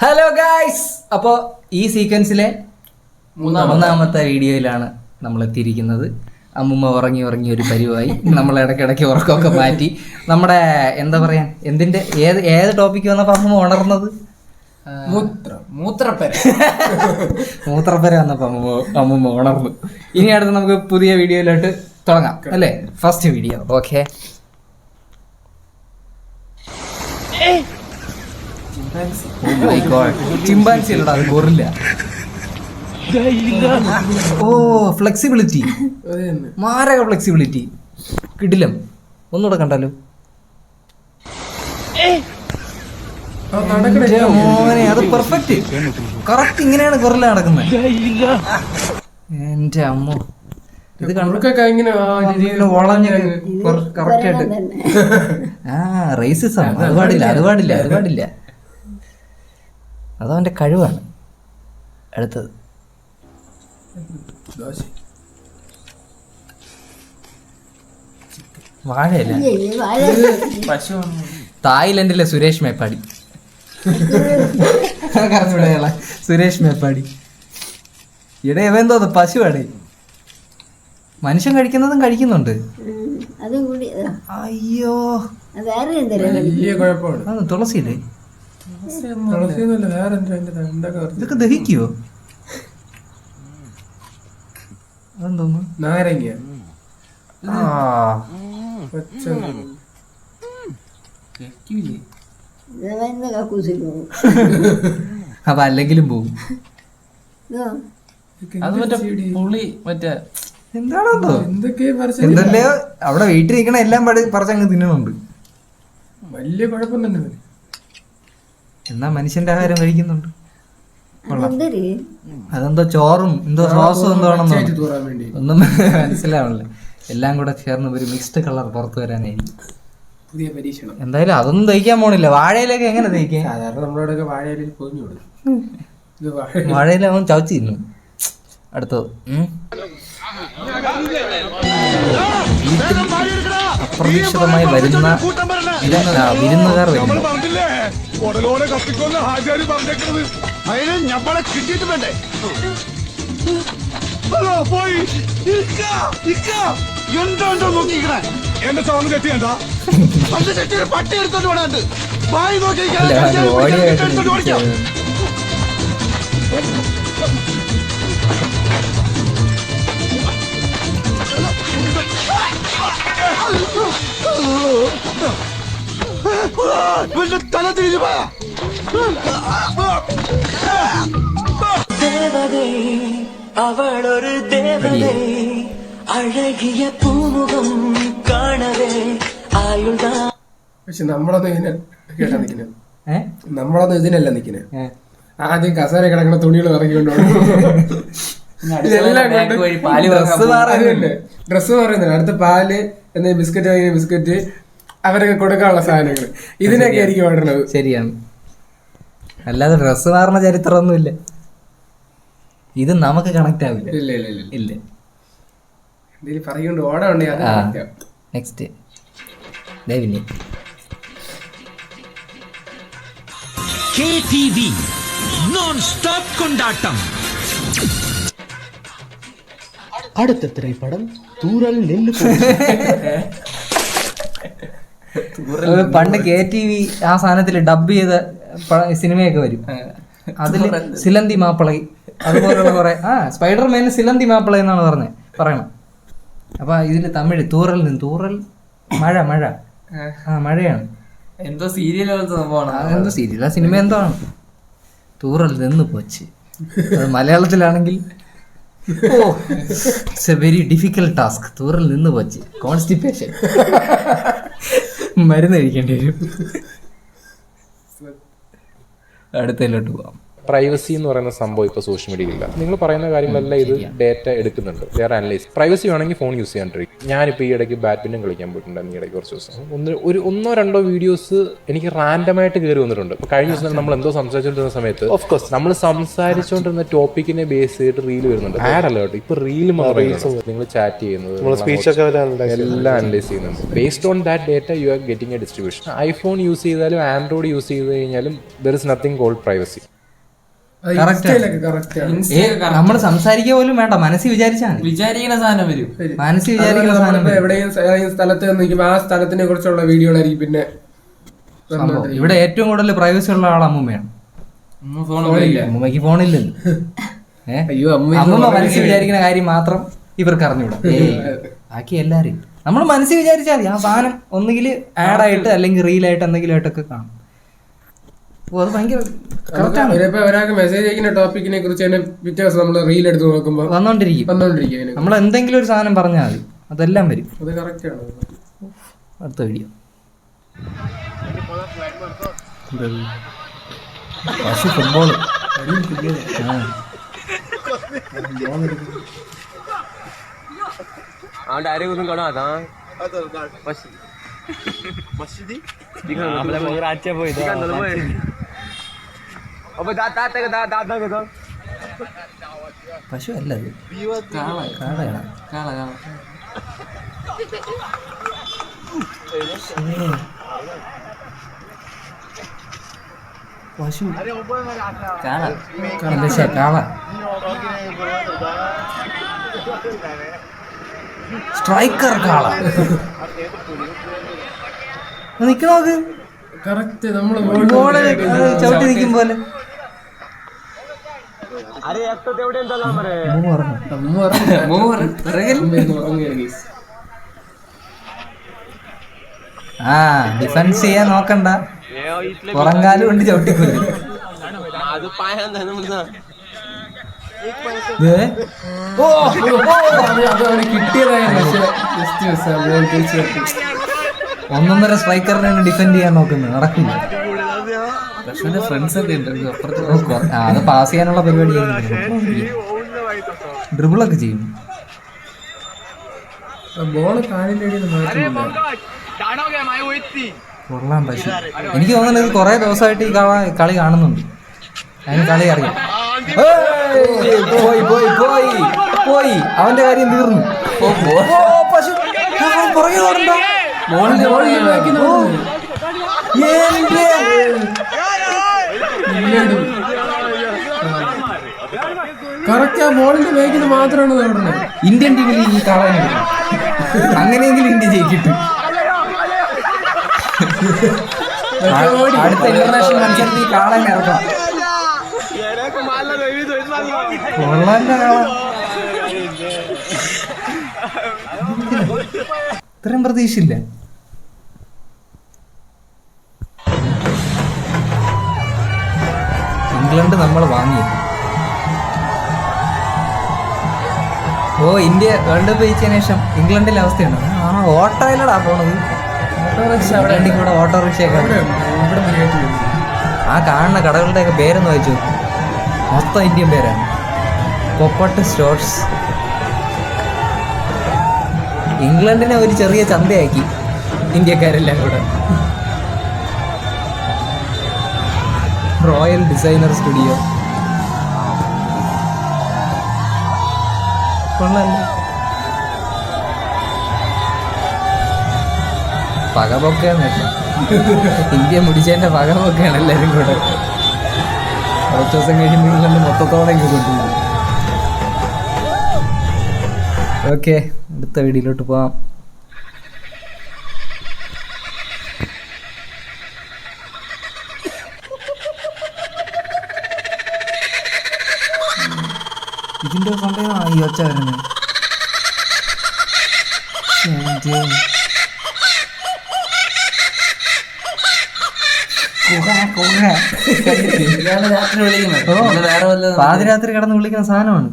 Hello guys, അപ്പോൾ ഈ സീക്വൻസിലെ മൂന്നാമത്തെ വീഡിയോയിലാണ് നമ്മൾ എത്തിയിരിക്കുന്നത്. അമ്മുമ്മ ഉറങ്ങി ഒരു പരിവായി. നമ്മൾ ഇടയ്ക്കിടയ്ക്ക് ഉറക്കമൊക്കെ മാറ്റി നമ്മുടെ എന്താ പറയാ എന്തിന്റെ ഏത് ടോപ്പിക്ക് വന്നപ്പോൾ അമ്മുമ്മ ഉണർന്നത്? മൂത്രപ്പര വന്നപ്പോൾ അമ്മുമ്മ ഉണർന്നു. ഇനി അടുത്ത് നമുക്ക് പുതിയ വീഡിയോയിലോട്ട് തുടങ്ങാം അല്ലേ? First video. ഓക്കെ, ചിമ്പാൻസി അല്ലടാ, അത് ഗൊറില്ല. ഓ, ഫ്ലെക്സിബിലിറ്റി, മാരക ഫ്ലെക്സിബിലിറ്റി, കിടിലം. ഒന്നുകൂടെ കണ്ടാലോ. മോനെ, അത് പെർഫെക്റ്റ്, കറക്റ്റ്. ഇങ്ങനെയാണ് ഗൊറില്ല നടക്കുന്നത്. എന്റെ അമ്മ, ഇത് കറക്റ്റ് ആയിട്ട്. റേസിസം, അത് പാടില്ല. അതവന്റെ കഴിവാണ്. അടുത്തത് വാഴയല്ല, തായ്ലൻഡിലെ സുരേഷ് മേപ്പാടി. സുരേഷ് മേപ്പാടി. ഇവിടെ എവൻ തോന്നുന്നു പശുവാണ്. മനുഷ്യൻ കഴിക്കുന്നതും കഴിക്കുന്നുണ്ട്. അയ്യോ, തുളസിയില്ലേ? ഇതൊക്കെ ദഹിക്കുവോ? അതെന്തോന്നു? നാരങ്ങ. അപ്പൊ അല്ലെങ്കിലും പോകും. എന്താണോ എന്തല്ലേ അവിടെ വീട്ടിലിരിക്കണ എല്ലാം പറിച്ചങ്ങ് തിന്നുന്നുണ്ട്. വലിയ കുഴപ്പം തന്നെ. എന്നാ മനുഷ്യന്റെ ആഹാരം കഴിക്കുന്നുണ്ട്. അതെന്തോ ചോറും എന്തോ സോസും എന്തോ ആണെന്നോ ഒന്നും മനസ്സിലാവണില്ല. എല്ലാം കൂടെ ചേർന്ന് ഒരു മിക്സ്ഡ് കളർ പുറത്തു വരാനായിരിക്കും പുതിയ പരീക്ഷണം. എന്തായാലും അതൊന്നും തയ്ക്കാൻ പോണില്ല. വാഴയിലൊക്കെ എങ്ങനെ തയ്ക്കാൻ? സാധാരണ നമ്മളോടൊക്കെ വാഴയിലേക്ക് പൊതിഞ്ഞു കൊടുക്കും. വാഴയില അവൻ ചവച്ച് തിന്നു. അടുത്തത് അപ്രതീക്ഷിതമായി വരുന്ന വിരുന്നുകാർ വരുന്നു. എന്റെ സൗണ്ട് കെട്ടിയണ്ട പട്ടി എടുത്തോണ്ട് വേണാണ്ട് തല തിരിഞ്ഞു പോയാ. ദേവതേ, അവളൊരു ദേവതേ, അഴകിയ പൂമുഖം കാണവേ ആയുൾദാ. പക്ഷെ നമ്മളൊന്നും ഇതിനെ കേട്ടാ നിക്കുന്നത്. നമ്മളൊന്നും ഇതിനല്ല നിക്കുന്നത്. ആദ്യം കസേര കിടക്കുന്ന തുണികൾ ഇറങ്ങിക്കൊണ്ടു ഡ്രസ്സ് പറയുന്നില്ല. അടുത്ത പാല് എന്ന ബിസ്ക്കറ്റ് അവരൊക്കെ കൊടുക്കാനുള്ള സാധനങ്ങൾ ഇതിനൊക്കെ ആയിരിക്കും വേണ്ടത്. ശരിയാണ്, അല്ലാതെ ഡ്രസ്സ് മാറുന്ന ചരിത്രമൊന്നുമില്ല. ഇത് നമുക്ക് കണക്ട് ആവില്ല. ഇല്ല. എന്തെങ്കിലും പറയുകൊണ്ട് ഓടം ഉണ്ടെങ്കിൽ നെക്സ്റ്റ് ദേവിനി. KTV നോൺ സ്റ്റോപ്പ് കൊണ്ടാട്ടം. അടുത്ത திரைப்படம் തൂറൽ നെല്ല്. പണ്ട് KTV ആ സാധനത്തിൽ ഡബ് ചെയ്ത സിനിമയൊക്കെ വരും. അതില് സിലന്തി മാപ്പിളൈ അതുപോലുള്ള കുറെ സ്പൈഡർമാന് സിലന്തി മാപ്പിള എന്നാണ് പറയണം. അപ്പൊ ഇതില് തമിഴ് തൂറൽ മഴ മഴയാണ്. എന്തോ സീരിയൽ എന്തോ സീരിയൽ, ആ സിനിമ എന്തോ ആണ്. തൂറൽ നിന്ന് പോച്ച്. അത് മലയാളത്തിലാണെങ്കിൽ it's a very difficult task. തൂറൽ നിന്ന് പോച്ച്, കോൺസ്റ്റിപ്പേഷൻ, മരുന്ന് കഴിക്കേണ്ടി വരും. അടുത്തതിലോട്ട് പോവാം. പ്രൈവസി എന്ന് പറയുന്ന സംഭവം ഇപ്പോൾ സോഷ്യൽ മീഡിയയിൽ ഇല്ല. നിങ്ങൾ പറയുന്ന കാര്യങ്ങളെല്ലാം ഇത് ഡേറ്റ എടുക്കുന്നുണ്ട്, വേറെ അനലൈസ്. പ്രൈവസി വേണമെങ്കിൽ ഫോൺ യൂസ് ചെയ്യാണ്ടിരിക്കും. ഞാനിപ്പോൾ ഈ ഇടയ്ക്ക് ബാഡ്മിൻ്റൺ കളിക്കാൻ പോയിട്ടുണ്ടായിരുന്നു ഈ ഇടയ്ക്ക് കുറച്ച് ദിവസം. ഒന്നോ രണ്ടോ വീഡിയോസ് എനിക്ക് റാൻഡമായിട്ട് കയറി വന്നിട്ടുണ്ട്. ഇപ്പോൾ കഴിഞ്ഞ ദിവസം നമ്മൾ എന്തോ സംസാരിച്ചുകൊണ്ടിരുന്ന സമയത്ത് ഓഫ്കോഴ്സ് നമ്മൾ സംസാരിച്ചുകൊണ്ടിരുന്ന ടോപ്പിക്കിനെ ബേസ് ചെയ്തിട്ട് റീൽ വരുന്നുണ്ട്. ആഡ് അല്ല കേട്ടോ, ഇപ്പോൾ റീൽ നിങ്ങൾ ചാറ്റ് ചെയ്യുന്നത് എല്ലാം അനലൈസ് ചെയ്യുന്നുണ്ട്. Based on that data you are getting a distribution. IPhone use ചെയ്താലും ആൻഡ്രോയിഡ് യൂസ് ചെയ്ത് കഴിഞ്ഞാലും there is nothing called privacy. നമ്മൾ സംസാരിക്കുക പോലും വേണ്ട, മനസ്സിൽ വിചാരിക്കുന്ന സാധനം വരും. മനസ്സിൽ വിചാരിക്കുന്ന സാധനം എവിടെയും സ്ഥലത്ത് നിൽക്കുമ്പോൾ ആ സ്ഥലത്തിനെ കുറിച്ചുള്ള വീഡിയോകളായിരിക്കും. പിന്നെ ഇവിടെ ഏറ്റവും കൂടുതൽ പ്രൈവസി ഉള്ള ആൾ അമ്മൂമ്മയാണ്. അമ്മൂമ്മക്ക് ഫോണില്ലല്ലോ. അയ്യോ, അമ്മൂമ്മ മനസ്സിൽ വിചാരിക്കുന്ന കാര്യം മാത്രം ഇവർക്ക് അറിഞ്ഞൂടാ. ബാക്കി എല്ലാരും നമ്മൾ മനസ്സിൽ വിചാരിച്ചാൽ മതി. ആ സാധനം ഒന്നുകിൽ ആഡായിട്ട് അല്ലെങ്കിൽ റീലായിട്ട് എന്തെങ്കിലും ആയിട്ടൊക്കെ കാണും. അത് ഭയങ്കര ഒരാൾക്ക് മെസ്സേജ് അയക്കുന്ന ടോപ്പിക്കിനെ കുറിച്ച് തന്നെ വ്യത്യാസം നമ്മൾ റീൽ എടുത്ത് നോക്കുമ്പോൾ വന്നോണ്ടിരിക്കും. നമ്മൾ എന്തെങ്കിലും ഒരു സാധനം പറഞ്ഞാൽ മതി, അതെല്ലാം വരും. അത് കറക്റ്റ് ആണ്. അടുത്ത വീഡിയോ പശു ഫുട്ബോൾ. പശു അല്ല, കാളയാണ്. പശു കാള. സ്ട്രൈക്കർ കാള നിക്കണോക്ക് കറക്റ്റ്. നമ്മള് ചവിട്ടി നിൽക്കും പോലെ. ആ ഡിഫൻസ് ചെയ്യാൻ നോക്കണ്ട, പുറങ്കാലും കൊണ്ട് ചവിട്ടിക്കൊല്ലും. ഒന്നൊന്നര സ്ട്രൈക്കറിനെ ഡിഫെൻഡ് ചെയ്യാൻ നോക്കുന്നത് നടക്കില്ല. ഫ്രണ്ട്സ് ഒക്കെ ഉണ്ട്, അത് പാസ് ചെയ്യാനുള്ള പരിപാടി ഡ്രിബിളൊക്കെ ചെയ്യും. ബോള് കാലിന്റെ കൊള്ളാം. പശു എനിക്ക് തോന്നുന്നത് കുറെ ദിവസമായിട്ട് ഈ കളി കാണുന്നുണ്ട്, അതിന് കളി അറിയാം. പോയി പോയി പോയി പോയി അവന്റെ കാര്യം തീർന്നു. പശു പുറകെ ഓടണ്ട. കറക്റ്റ് ആ ബോളിന്റെ വേഗത്തിന് മാത്രമാണ് ഓടുന്നത്. ഇന്ത്യൻ ടീമിൽ ഈ കാളെ അങ്ങനെയെങ്കിലും ഇന്ത്യ ജയിക്കിട്ടു. അടുത്ത ഇന്റർനാഷണൽ മത്സരത്തിൽ ഈ കാളെ ഇറക്കാം. ഇത്രയും പ്രതീക്ഷയില്ല. ഇംഗ്ലണ്ട് നമ്മൾ വാങ്ങി. ഇന്ത്യ വേൾഡ് കപ്പ് ജയിച്ചതിന് ശേഷം ഇംഗ്ലണ്ടിലെ അവസ്ഥയാണ്. ഓട്ടോയിലടാ പോണത്. കൂടെ ഓട്ടോറിക്ഷയൊക്കെ ആ കാണുന്ന കടകളുടെയൊക്കെ പേരൊന്ന് വായിച്ചു. മൊത്തം ഇന്ത്യൻ പേരാണ്. കൊപ്പട്ട് സ്റ്റോഴ്സ്. ഇംഗ്ലണ്ടിനെ ഒരു ചെറിയ ചന്തയാക്കി ഇന്ത്യക്കാരെല്ലാം കൂടെ. റോയൽ ഡിസൈനർ സ്റ്റുഡിയോ കൊള്ളാല്ലേ. പകപൊക്കെയാണ് ഇന്ത്യ മുടിച്ചതിന്റെ പകപൊക്കെയാണ് എല്ലാവരും കൂടെ. കുറച്ച് ദിവസം കഴിയുമ്പോൾ ഇംഗ്ലണ്ട് മൊത്തത്തോടെ ഇങ്ങ് കൊണ്ടുപോകും. ഓക്കെ, അടുത്ത വീഡിയോയിലോട്ട് പോവാം. ഇതിന്റെ സമയമാണ് ഈ ഒച്ച വരുന്നത്. പാതിരാത്രി കിടന്ന് വിളിക്കുന്ന സാധനമാണ്.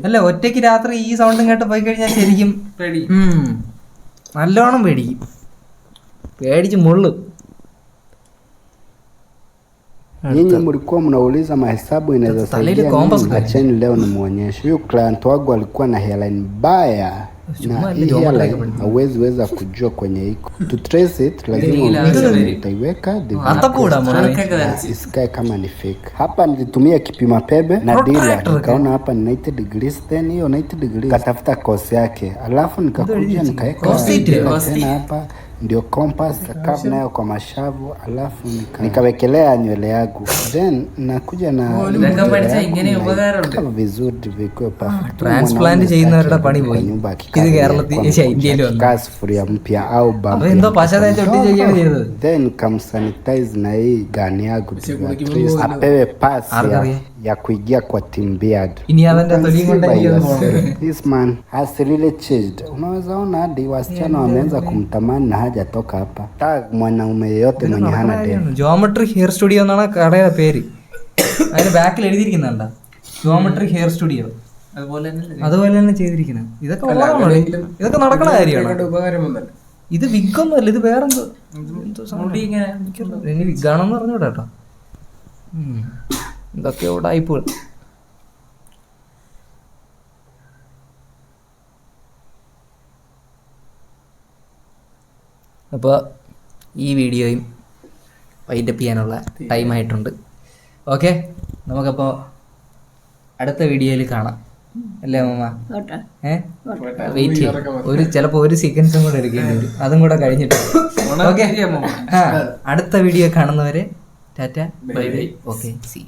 അല്ല, ഒറ്റയ്ക്ക് രാത്രി ഈ സൗണ്ടും കേട്ട് പോയി കഴിഞ്ഞാൽ ശരിക്കും നല്ലോണം പേടിക്കും. പേടിച്ച് മുള്ളു. Nyinyi mlikuwa mnauliza mahesabu inaweza saidia nini? Acheni leo nimuonyeshe. Huyu client wangu alikuwa na hairline mbaya na hii hairline hauwezi weza kujua kwenye iko. To trace it lazima utaiweka isikae kama ni fake. Hapa nilitumia kipima pebe na dealer, nikaona hapa ni 90 degrees, then hiyo 90 degrees katafuta cause yake, alafu nikakuja nikaweka tena hapa ndio compass kakapu nayo kwa mashavu, alafu nikawekelea nywele yangu, then nakuja na kama vizuri viko perfect. Transplant ചെയ്യുന്നവരുടെ പണി പോയി. ഇത് കേരളത്തിൽ ഇന്ത്യയിൽ വന്നു sufuria mpya au bump, എന്തോ പശാതെ ചൊട്ടി ചെയ്യാണ് ചെയ്തത്. then kamsanitize na hii gani yangu apewe pass ya kuingia kwa team beard. ഇനി അവന്റെ തൊലിയും കൊണ്ട് This man has really changed. Unaweza ona hadi wasichana wameanza kumtamani na hajatoka hapa. Ta mwanaume yeyote mwenye hana demu. Geometric hair studio എന്നാണ് കടയുടെ പേര്. അതിന്റെ ബാക്കിൽ എഴുതിയിരിക്കുന്നുണ്ടോ geometric hair studio. അതുപോലെ തന്നെ ചെയ്തിരിക്കുന്നത്. ഇതൊക്കെ ഇതൊക്കെ നടക്കണ കാര്യമാണ്. ഇത് വിഗൊന്നും അല്ല, ഇത് വേറെന്തോ ഇനി വിഗാണെന്ന് പറഞ്ഞൂടാ കേട്ടോ. ഇതൊക്കെ ഉടായിപ്പോൾ. അപ്പോൾ ഈ വീഡിയോയും വൈൻഡപ്പ് ചെയ്യാനുള്ള ടൈമായിട്ടുണ്ട്. ഓക്കെ, നമുക്കപ്പോൾ അടുത്ത വീഡിയോയിൽ കാണാം അല്ലേ അമ്മ? വെയിറ്റ് ചെയ്യും, ചിലപ്പോൾ ഒരു സീക്വൻസും കൂടെ എടുക്കേണ്ടി വരും, അതും കൂടെ കഴിഞ്ഞിട്ട്. ഓക്കെ, അടുത്ത വീഡിയോ കാണുന്നവരെ tata bye bye. Okay, see.